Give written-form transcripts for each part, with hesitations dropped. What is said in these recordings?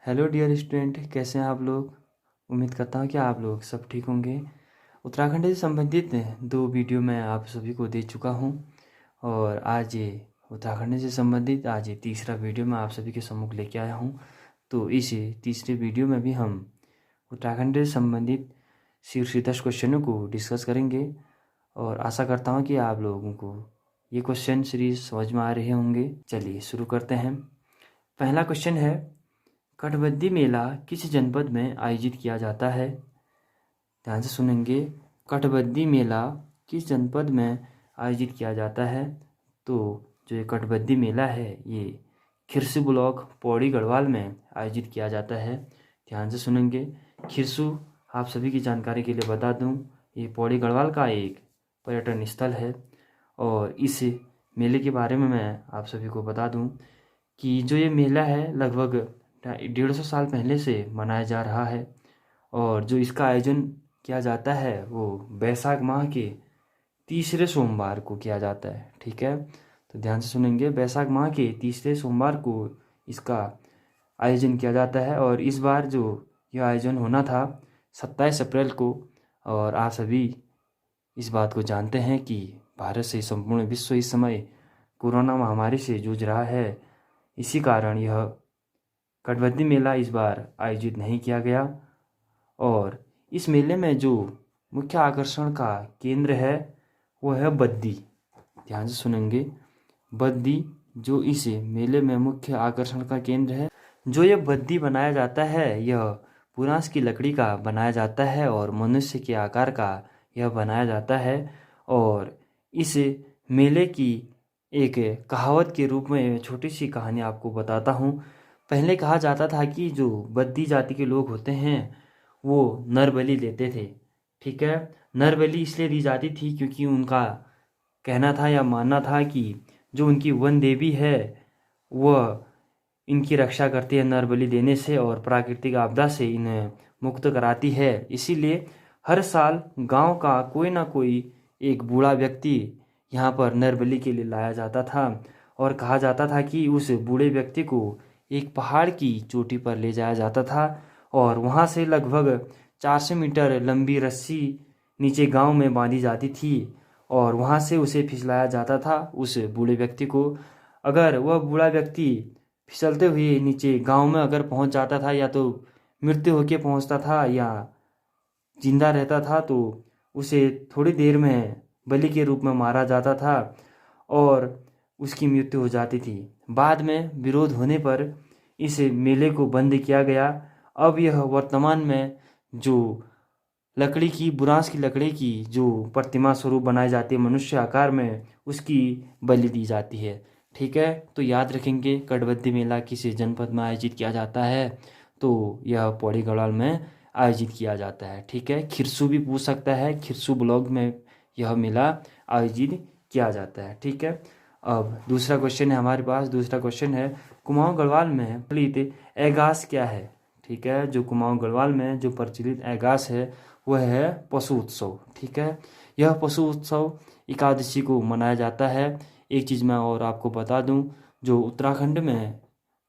Hello dear student, कैसे हैं आप लोग। उम्मीद करता हूँ कि आप लोग सब ठीक होंगे। उत्तराखंड से संबंधित 2 वीडियो मैं आप सभी को दे चुका हूँ और आज ये उत्तराखंड से संबंधित आज ये तीसरा वीडियो मैं आप सभी के सम्मुख लेके आया हूँ। तो इस तीसरे वीडियो में भी हम उत्तराखंड से संबंधित शीर्ष 10 क्वेश्चनों को डिस्कस करेंगे और आशा करता हूँ कि आप लोगों को ये क्वेश्चन सीरीज समझ में आ रहे होंगे। चलिए शुरू करते हैं। पहला क्वेश्चन है, कटबद्दी मेला किस जनपद में आयोजित किया जाता है। ध्यान से सुनेंगे, कटबद्दी मेला किस जनपद में आयोजित किया जाता है। तो जो ये कटबद्दी मेला है ये खिरसू ब्लॉक पौड़ी गढ़वाल में आयोजित किया जाता है। ध्यान से सुनेंगे। खिरसू आप सभी की जानकारी के लिए बता दूं, ये पौड़ी गढ़वाल का एक पर्यटन स्थल है और इस मेले के बारे में मैं आप सभी को बता दूं कि जो ये मेला है लगभग 150 साल पहले से मनाया जा रहा है और जो इसका आयोजन किया जाता है वो बैसाख माह के तीसरे सोमवार को किया जाता है। ठीक है, तो ध्यान से सुनेंगे। बैसाख माह के तीसरे सोमवार को इसका आयोजन किया जाता है और इस बार जो यह आयोजन होना था 27 अप्रैल को। और आप सभी इस बात को जानते हैं कि भारत से संपूर्ण विश्व इस समय कोरोना महामारी से जूझ रहा है। इसी कारण यह कटबद्दी मेला इस बार आयोजित नहीं किया गया और इस मेले में जो मुख्य आकर्षण का केंद्र है वो है बद्दी। ध्यान से सुनेंगे, बद्दी जो इस मेले में मुख्य आकर्षण का केंद्र है। जो यह बद्दी बनाया जाता है यह पुरांस की लकड़ी का बनाया जाता है और मनुष्य के आकार का यह बनाया जाता है। और इस मेले की एक कहावत के रूप में छोटी सी कहानी आपको बताता हूँ। पहले कहा जाता था कि जो बद्दी जाति के लोग होते हैं वो नर बलि देते थे। ठीक है, नर बलि इसलिए दी जाती थी क्योंकि उनका कहना था या मानना था कि जो उनकी वन देवी है वह इनकी रक्षा करती है नर बलि देने से और प्राकृतिक आपदा से इन्हें मुक्त कराती है। इसीलिए हर साल गांव का कोई ना कोई एक बूढ़ा व्यक्ति यहाँ पर नर बलि के लिए लाया जाता था और कहा जाता था कि उस बूढ़े व्यक्ति को एक पहाड़ की चोटी पर ले जाया जाता था और वहाँ से लगभग 400 मीटर लंबी रस्सी नीचे गांव में बांधी जाती थी और वहाँ से उसे फिसलाया जाता था उस बूढ़े व्यक्ति को। अगर वह बूढ़ा व्यक्ति फिसलते हुए नीचे गांव में अगर पहुँच जाता था या तो मृत्यु होके पहुँचता था या जिंदा रहता था तो उसे थोड़ी देर में बलि के रूप में मारा जाता था और उसकी मृत्यु हो जाती थी। बाद में विरोध होने पर इस मेले को बंद किया गया। अब यह वर्तमान में जो लकड़ी की बुरांस की लकड़ी की जो प्रतिमा स्वरूप बनाई जाती है मनुष्य आकार में, उसकी बलि दी जाती है। ठीक है, तो याद रखेंगे कटबद्दी मेला किस जनपद में आयोजित किया जाता है। तो यह पौड़ी गढ़वाल में आयोजित किया जाता है। ठीक है, खिरसू भी पूछ सकता है, खिरसू ब्लॉक में यह मेला आयोजित किया जाता है। ठीक है, अब दूसरा क्वेश्चन है हमारे पास। दूसरा क्वेश्चन है, कुमाऊं गढ़वाल में प्रचलित ऐगास क्या है। ठीक है, जो कुमाऊं गढ़वाल में जो प्रचलित ऐगास है वह है पशु उत्सव। ठीक है, यह पशु उत्सव एकादशी को मनाया जाता है। एक चीज़ मैं और आपको बता दूं, जो उत्तराखंड में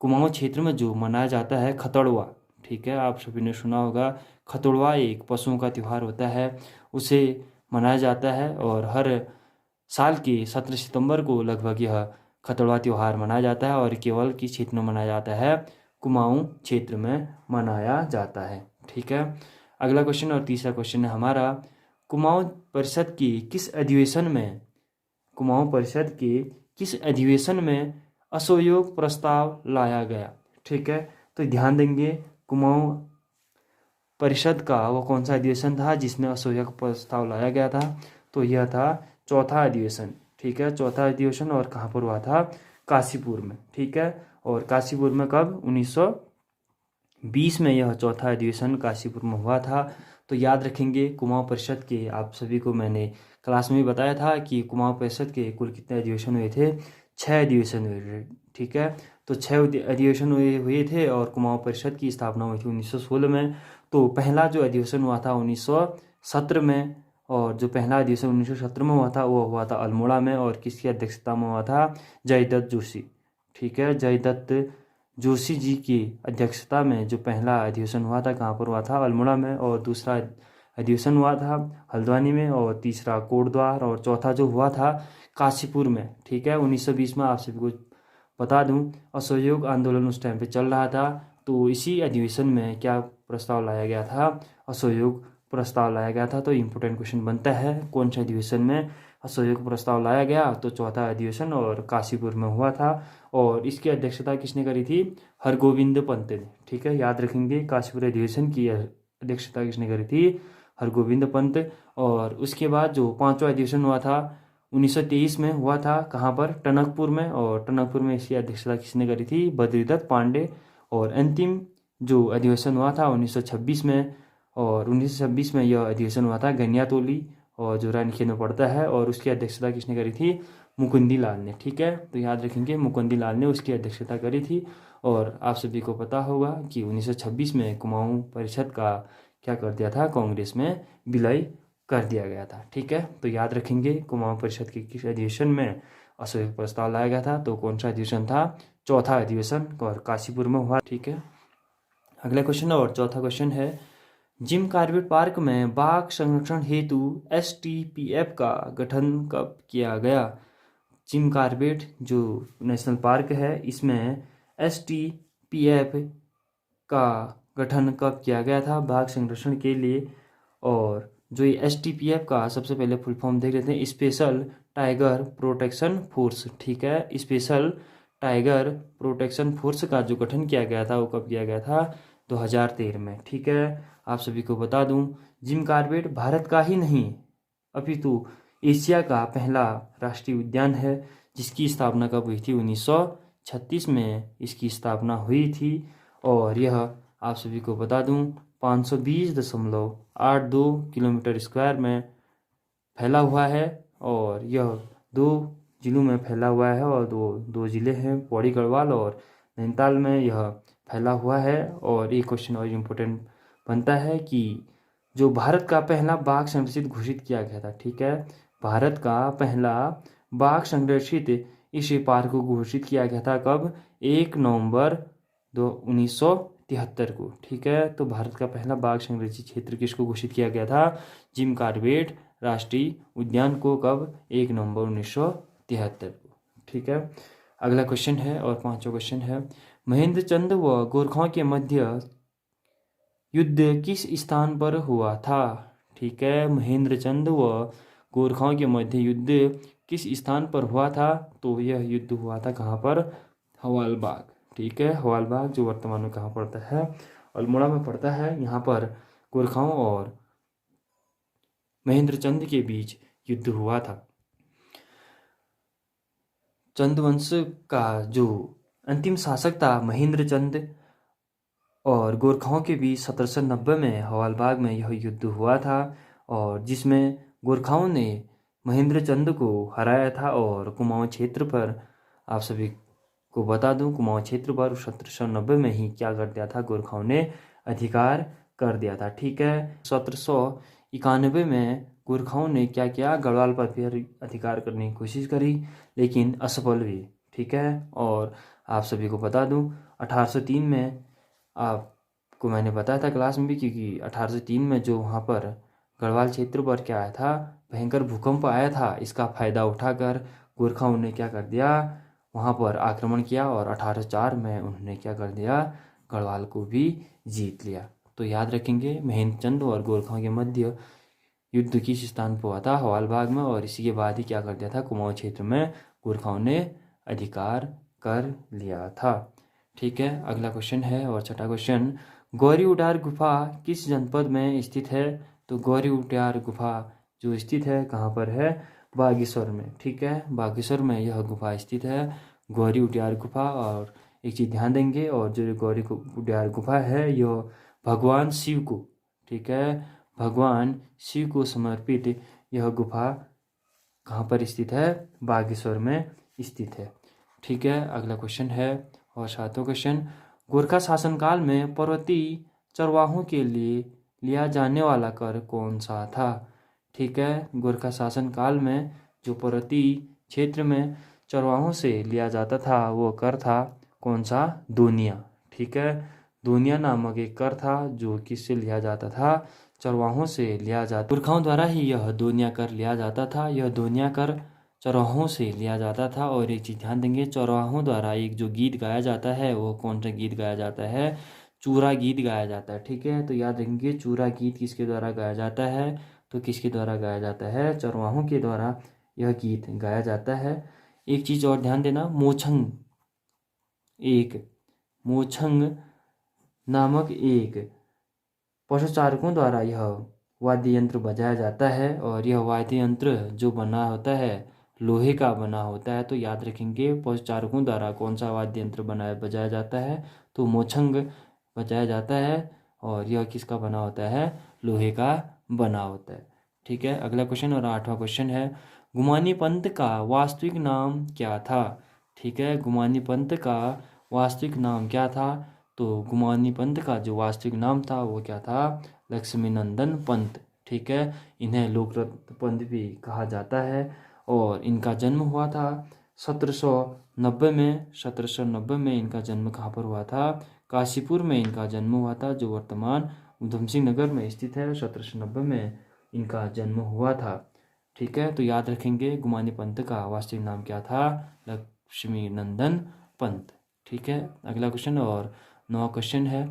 कुमाऊं क्षेत्र में जो मनाया जाता है खतड़वा। ठीक है, आप सभी ने सुना होगा, खतड़वा एक पशुओं का त्यौहार होता है, उसे मनाया जाता है और हर साल के 17 सितंबर को लगभग यह खतड़वा त्यौहार मनाया जाता है और केवल किस क्षेत्र में मनाया जाता है, कुमाऊं क्षेत्र में मनाया जाता है। ठीक है, अगला क्वेश्चन और तीसरा क्वेश्चन है हमारा, कुमाऊं परिषद के किस अधिवेशन में कुमाऊं परिषद के किस अधिवेशन में असहयोग प्रस्ताव लाया गया। ठीक है, तो ध्यान देंगे, कुमाऊं परिषद का वो कौन सा अधिवेशन था जिसमें असहयोग प्रस्ताव लाया गया था। तो यह था चौथा अधिवेशन। ठीक है, चौथा अधिवेशन और कहाँ पर हुआ था, काशीपुर में। ठीक है, और काशीपुर में कब, 1920 में यह चौथा अधिवेशन काशीपुर में हुआ था। तो याद रखेंगे, कुमाऊं परिषद के आप सभी को मैंने क्लास में भी बताया था कि कुमाऊं परिषद के कुल कितने अधिवेशन हुए थे, 6 अधिवेशन हुए थे। ठीक है, तो 6 अधिवेशन हुए थे और कुमाऊं परिषद की स्थापना हुई थी 1916 में। तो पहला जो अधिवेशन हुआ था 1917 में और जो पहला अधिवेशन 1917 में हुआ था वो हुआ था अल्मोड़ा में और किसकी अध्यक्षता में हुआ था, जयदत्त जोशी। ठीक है, जयदत्त जोशी जी की अध्यक्षता में जो पहला अधिवेशन हुआ था कहाँ पर हुआ था, अल्मोड़ा में, और दूसरा अधिवेशन हुआ था हल्द्वानी में, और तीसरा कोटद्वार, और चौथा जो हुआ था काशीपुर में। ठीक है, 1920 में। आप सभी को बता दूं असहयोग आंदोलन उस टाइम पे चल रहा था, तो इसी अधिवेशन में क्या प्रस्ताव लाया गया था, असहयोग प्रस्ताव लाया गया था। तो इम्पोर्टेंट क्वेश्चन बनता है कौन सा अधिवेशन में असहयोग प्रस्ताव लाया गया, तो चौथा अधिवेशन और काशीपुर में हुआ था। और इसकी अध्यक्षता किसने करी थी, हरगोविंद पंत ने। ठीक है, याद रखेंगे काशीपुर अधिवेशन की अध्यक्षता किसने करी थी, हरगोविंद पंत। और उसके बाद जो पांचवा अधिवेशन हुआ था 1923 में हुआ था कहाँ पर, टनकपुर में, और टनकपुर में इसकी अध्यक्षता किसने करी थी, बद्रीदत्त पांडे। और अंतिम जो अधिवेशन हुआ था 1926 में, और 1926 में यह अधिवेशन हुआ था गनियातोली, और जो रानीखेत में पड़ता है, और उसकी अध्यक्षता किसने करी थी, मुकुंदी लाल ने। ठीक है, तो याद रखेंगे मुकुंदी लाल ने उसकी अध्यक्षता करी थी। और आप सभी को पता होगा कि 1926 में कुमाऊं परिषद का क्या कर दिया था, कांग्रेस में विलय कर दिया गया था। ठीक है, तो याद रखेंगे कुमाऊं परिषद के किस अधिवेशन में असहयोग प्रस्ताव लाया गया था, तो कौन सा अधिवेशन था, चौथा अधिवेशन, और काशीपुर में हुआ। ठीक है, अगला क्वेश्चन और चौथा क्वेश्चन है, जिम कॉर्बेट पार्क में बाघ संरक्षण हेतु STPF का गठन कब किया गया। जिम कॉर्बेट जो नेशनल पार्क है इसमें STPF का गठन कब किया गया था, बाघ संरक्षण के लिए। और जो ये STPF का सबसे पहले फुल फॉर्म देख लेते हैं, स्पेशल टाइगर प्रोटेक्शन फोर्स। ठीक है, स्पेशल टाइगर प्रोटेक्शन फोर्स का जो गठन किया गया था वो कब किया गया था, 2013 में। ठीक है, आप सभी को बता दूं जिम कॉर्बेट भारत का ही नहीं अपितु एशिया का पहला राष्ट्रीय उद्यान है, जिसकी स्थापना कब हुई थी, 1936 में इसकी स्थापना हुई थी। और यह आप सभी को बता दूं 520.82 किलोमीटर स्क्वायर में फैला हुआ है, और यह 2 जिलों में फैला हुआ है, और दो जिले हैं पौड़ी गढ़वाल और नैनीताल में यह फैला हुआ है। और एक क्वेश्चन और इम्पोर्टेंट बनता है कि जो भारत का पहला बाघ संरक्षित घोषित किया गया था। ठीक है, भारत का पहला बाघ संरक्षित इस पार्क को घोषित किया गया था कब, 1 नवंबर 1973 को। ठीक है, तो भारत का पहला बाघ संरक्षित क्षेत्र किसको घोषित किया गया था, जिम कॉर्बेट राष्ट्रीय उद्यान को कब, 1 नवंबर 1973 को। ठीक है, अगला क्वेश्चन है और पांचवा क्वेश्चन है, महेंद्र चंद व गोरखाओं के मध्य युद्ध किस स्थान पर हुआ था। ठीक है, महेंद्र चंद व गोरखाओं के मध्य युद्ध किस स्थान पर हुआ था, तो यह युद्ध हुआ था कहाँ पर, हवालबाग। ठीक है, हवालबाग जो वर्तमान में कहाँ पड़ता है, अल्मोड़ा में पड़ता है। यहाँ पर गोरखाओं और महेंद्र चंद के बीच युद्ध हुआ था। चंदवंश का जो अंतिम शासक था महेंद्र चंद, और गोरखाओं के बीच 1790 में हवालबाग में यह युद्ध हुआ था, और जिसमें गोरखाओं ने महेंद्र चंद को हराया था। और कुमाऊं क्षेत्र पर आप सभी को बता दूं, कुमाऊं क्षेत्र पर 1790 में ही क्या कर दिया था, गोरखाओं ने अधिकार कर दिया था। ठीक है, 1791 में गोरखाओं ने क्या किया, गढ़वाल पर फिर अधिकार करने की कोशिश करी, लेकिन असफल हुई। ठीक है, और आप सभी को बता दूं 1803 में, आपको मैंने बताया था क्लास में भी, क्योंकि 1803 में जो वहाँ पर गढ़वाल क्षेत्र पर क्या आया था, भयंकर भूकंप आया था। इसका फायदा उठाकर गोरखाओं ने क्या कर दिया, वहाँ पर आक्रमण किया, और 1804 में उन्होंने क्या कर दिया, गढ़वाल को भी जीत लिया। तो याद रखेंगे महेंद्र चंद और गोरखाओं के मध्य युद्ध किस स्थान पर हुआ था, हवालबाग में, और इसी के बाद ही क्या कर दिया था, कुमाऊं क्षेत्र में गोरखाओं ने अधिकार कर लिया था। ठीक है, अगला क्वेश्चन है और छठा क्वेश्चन, गौरी उटार गुफा किस जनपद में स्थित है। तो गौरी उटार गुफा जो स्थित है कहाँ पर है, बागेश्वर में। ठीक है, बागेश्वर में यह गुफा स्थित है, गौरी उटार गुफा। और एक चीज़ ध्यान देंगे, और जो गौरी उटार गुफा है यह भगवान शिव को, ठीक है, भगवान शिव को समर्पित यह गुफा कहाँ पर स्थित है, बागेश्वर में स्थित है। ठीक है, अगला क्वेश्चन है और सातवां क्वेश्चन, गोरखा शासनकाल में पर्वतीय चरवाहों के लिए लिया जाने वाला कर कौन सा था। ठीक है, गोरखा शासनकाल में जो पर्वतीय क्षेत्र में चरवाहों से लिया जाता था वो कर था कौन सा? दोनिया। ठीक है, दोनिया नामक एक कर था जो किससे लिया जाता था? चरवाहों से लिया जाता। पुरखाओं द्वारा ही यह दोनिया कर लिया जाता था। यह दोनिया कर चरवाहों से लिया जाता था। और एक चीज़ ध्यान देंगे, चरवाहों द्वारा एक जो गीत गाया जाता है वो कौन सा गीत गाया जाता है? चूरा गीत गाया जाता है। ठीक है, तो याद रखेंगे चूरा गीत किसके द्वारा गाया जाता है? तो किसके द्वारा गाया जाता है? चरवाहों के द्वारा यह गीत गाया जाता है। एक चीज़ और ध्यान देना, मोछंग नामक एक पशुचारकों द्वारा यह वाद्य यंत्र बजाया जाता है। और यह वाद्य यंत्र जो बना होता है लोहे का बना होता है। तो याद रखेंगे पशुचारकों द्वारा कौन सा वाद्य यंत्र बजाया जाता है? तो मोछंग बजाया जाता है। और यह किसका बना होता है? लोहे का बना होता है। ठीक है, अगला क्वेश्चन और 8वां क्वेश्चन है, गुमानी पंथ का वास्तविक नाम क्या था? ठीक है, गुमानी पंथ का वास्तविक नाम क्या था? तो गुमानी पंथ का जो वास्तविक नाम था वो क्या था? लक्ष्मीनंदन पंत। ठीक है, इन्हें लोकरत्न पंत भी कहा जाता है। और इनका जन्म हुआ था 1790 में। 1790 में इनका जन्म कहाँ पर हुआ था? काशीपुर में इनका जन्म हुआ था, जो वर्तमान उधम सिंह नगर में स्थित है। 1790 में इनका जन्म हुआ था। ठीक है, तो याद रखेंगे गुमानी पंत का वास्तविक नाम क्या था? लक्ष्मीनंदन पंत। ठीक है, अगला क्वेश्चन और 9वां क्वेश्चन है,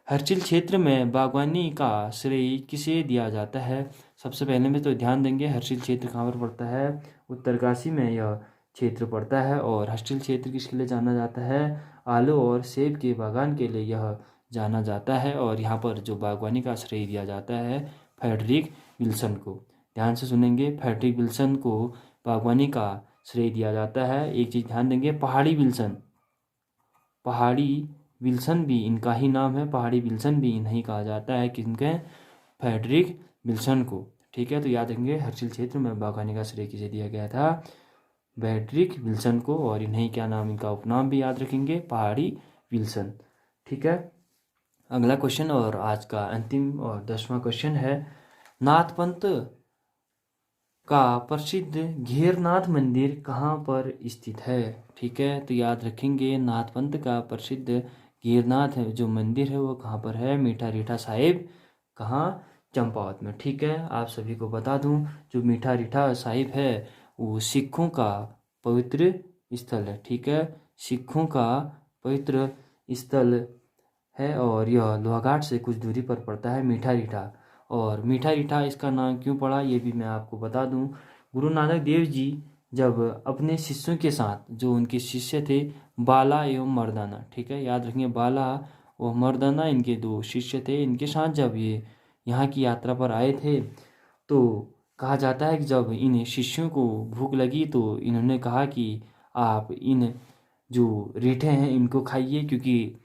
हर्षिल क्षेत्र में बागवानी का श्रेय किसे दिया जाता है? सबसे पहले में तो ध्यान देंगे हर्षिल क्षेत्र कहाँ पर पड़ता है? उत्तरकाशी में यह क्षेत्र पड़ता है। और हर्षिल क्षेत्र किसके लिए जाना जाता है? आलू और सेब के बागान के लिए यह जाना जाता है। और यहाँ पर जो बागवानी का श्रेय दिया जाता है फ्रेडरिक विल्सन को। ध्यान से सुनेंगे, फ्रेडरिक विल्सन को बागवानी का श्रेय दिया जाता है। एक चीज़ ध्यान देंगे, पहाड़ी विल्सन भी इनका ही नाम है। पहाड़ी विल्सन भी इन्हीं कहा जाता है, किनके? फ्रेडरिक विल्सन को। ठीक है, तो याद रखेंगे हर्षिल क्षेत्र में बागवानी का श्रेय किसे दिया गया था? फ्रेडरिक विल्सन को। और इन्हीं क्या नाम, इनका उपनाम भी याद रखेंगे, पहाड़ी विल्सन। ठीक है, अगला क्वेश्चन और आज का अंतिम और 10वां क्वेश्चन है, नाथपंथ का प्रसिद्ध घेरनाथ मंदिर कहाँ पर स्थित है? ठीक है, तो याद रखेंगे नाथपंथ का प्रसिद्ध घेरनाथ जो मंदिर है वो कहाँ पर है? मीठा रीठा साहिब। कहाँ? चंपावत में। ठीक है, आप सभी को बता दूं जो मीठा रीठा साहिब है वो सिखों का पवित्र स्थल है। ठीक है, सिखों का पवित्र स्थल है। और यह लोहाघाट से कुछ दूरी पर पड़ता है, मीठा रीठा। और मीठा रीठा इसका नाम क्यों पड़ा ये भी मैं आपको बता दूं। गुरु नानक देव जी जब अपने शिष्यों के साथ, जो उनके शिष्य थे बाला एवं मर्दाना, ठीक है, याद रखिए बाला और मर्दाना इनके 2 शिष्य थे, इनके साथ जब ये यहाँ की यात्रा पर आए थे तो कहा जाता है कि जब इन शिष्यों को भूख लगी तो इन्होंने कहा कि आप इन जो रीठे हैं इनको खाइए, क्योंकि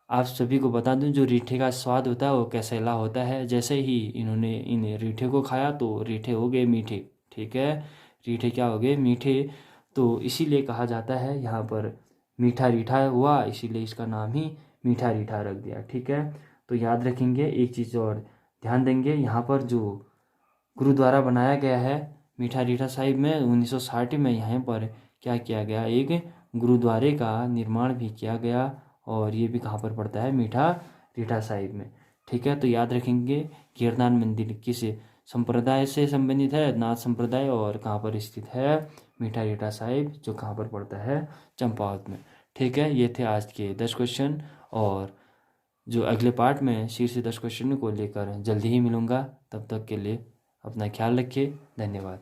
आप सभी को बता दूं जो रीठे का स्वाद होता है वो कैसेला होता है। जैसे ही इन्होंने इन रीठे को खाया तो रीठे हो गए मीठे। ठीक है, रीठे क्या हो गए? मीठे। तो इसीलिए कहा जाता है यहाँ पर मीठा रीठा हुआ, इसीलिए इसका नाम ही मीठा रीठा रख दिया। ठीक है, तो याद रखेंगे। एक चीज़ और ध्यान देंगे, यहाँ पर जो गुरुद्वारा बनाया गया है मीठा रीठा साहिब में 1960 में यहाँ पर क्या किया गया? एक गुरुद्वारे का निर्माण भी किया गया। और ये भी कहाँ पर पड़ता है? मीठा रीठा साहिब में। ठीक है, तो याद रखेंगे गिरनार मंदिर किस संप्रदाय से संबंधित है? नाथ संप्रदाय। और कहाँ पर स्थित है? मीठा रीठा साहिब, जो कहाँ पर पड़ता है? चंपावत में। ठीक है, ये थे आज के 10 क्वेश्चन। और जो अगले पार्ट में शीर्ष 10 क्वेश्चन को लेकर जल्दी ही मिलूँगा। तब तक के लिए अपना ख्याल रखिए। धन्यवाद।